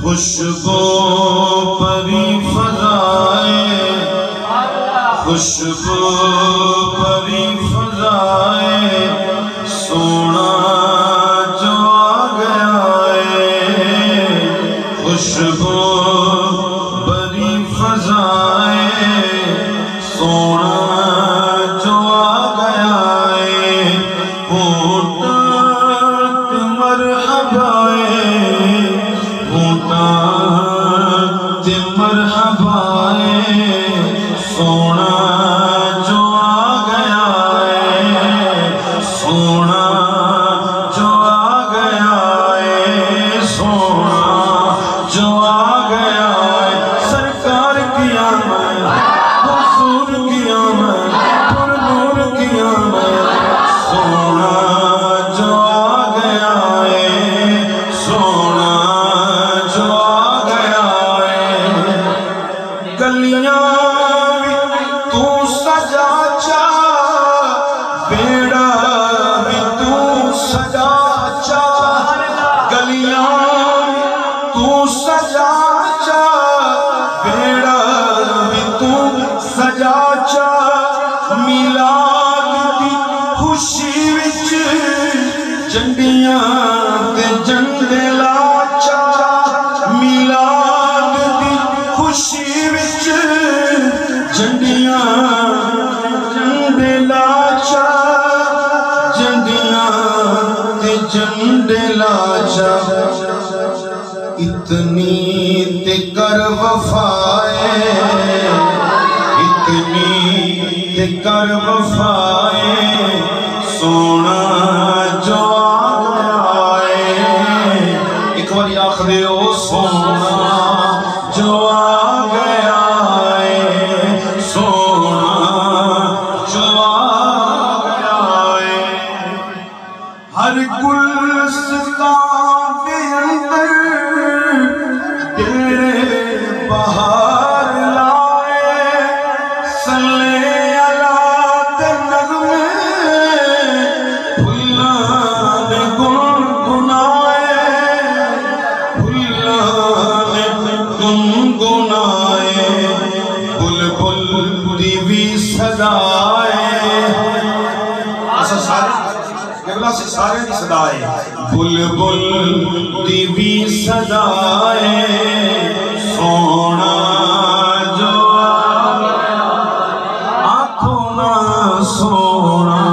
खुशबू परी फजाए, खुशबू परी फजाए, सोना जो आ गया है। खुशबू परी फजाए, सोना जो आ गया है। होता मरहबाए, होता मरहबाए, सोना जो आ गया है। सोना जो आ गया है, सोना जो आ गया है। सरकार की आमद, हुजूर की आमद, पुरनूर की आमद, सोना जो आ गया है। सोना जो आ गया है। गलियां तू सजा चा, बेड़ा भी तू सजा चा। गलियां तू सजा चा, बेड़ा भी तू सजा चा। मिलाद दी खुशी विच झंडियां ते झंडे ला चा। मिलाद दी खुशी विच झंडियां झंडे ला चा। झंडियां ते झंडे ला चा। इतनी ते कर वफाए, इतनी ते कर वफाए, सोना जो आ गया है। एक बार आखदे ओ सोना जो आ गया है। सोना जो आ गया है। हर गुलस्तान के अंदर तेरे बहार लाए। सल्ले अला ते नगमे फुल्लां ने गुनगुनाए, फुल्लां ने गुनगुनाए। बुलबुल दी भी सदाए, असा सारे केवला से सारे दी सदाए। बुलबुल दी भी सदाए, सोना जो आ गया। आँखों ना सोना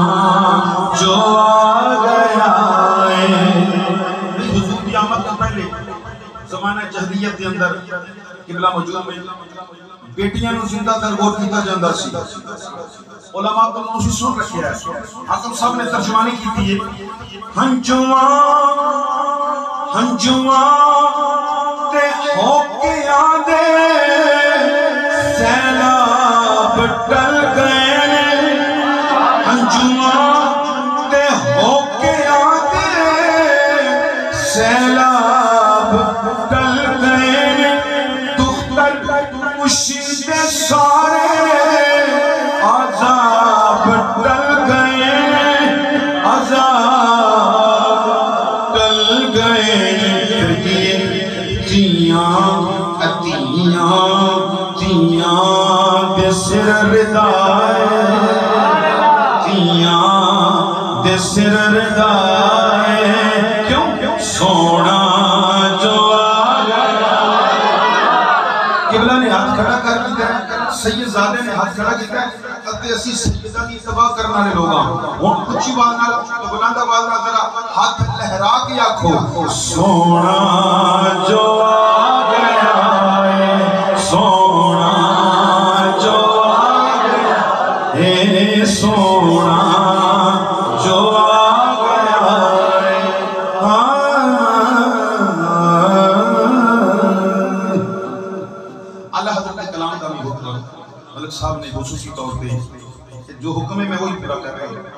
जो आ गया है। हुजूर की आमद के पहले ज़माना जहलियत के अंदर किबला मौजूद में बेटियां नूं जिंदा दरगोर किया जाता सी। उलमा तो उसी सुन रखे है, हाकिम साहब ने तर्जुमानी की है। हंजुआ हंजुआ ते होके आंदे, सैलाब टल गए ने। हंजुआ ते होके आंदे, सैलाब टल गए ने। दुख्तर मुशीदे सारे, आज़ाब टल गए ने, आज़ाब टल गए ने। तियां तियां तियां दे सिर रिदाए, तियां दे सिर रिदाए। क्यों? सोना जो आ गया। किबला ने हाथ खड़ा कर दिया, सैयदजादे ने हाथ खड़ा किया। ते असी सैयदा दी तबाह करने वाले लोग हां। हुण उच्ची आवाज नाल बुलंद आवाज नाल जरा हाथ लहरा के आखो, सोना जो आ गया है। सोना जो आ गया है। सोना जो आ गया है। अल्लाह हज़रत कलाम का भी हुक्म मलिक साहब ने खुसूसी तौर पे जो हुक्म है मैं वही पूरा कर रहा हूँ।